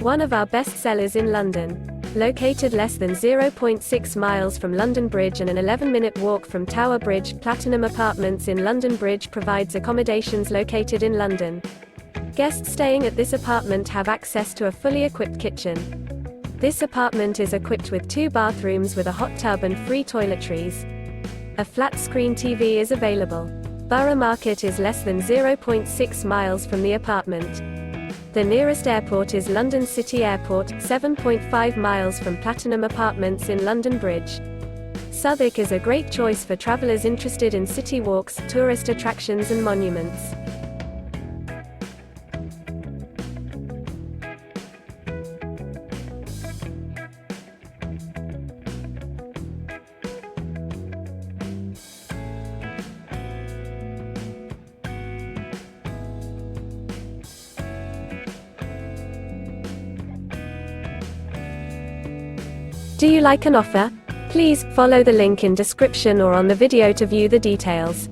One of our best sellers in London. Located less than 0.6 miles from London Bridge and an 11-minute walk from Tower Bridge, Platinum Apartments in London Bridge provides accommodations located in London. Guests staying at this apartment have access to a fully equipped kitchen. This apartment is equipped with 2 bathrooms with a hot tub and free toiletries. A flat-screen TV is available. Borough Market is less than 0.6 miles from the apartment. The nearest airport is London City Airport, 7.5 miles from Platinum Apartments in London Bridge. Southwark is a great choice for travellers interested in city walks, tourist attractions and monuments. Do you like an offer? Please follow the link in description or on the video to view the details.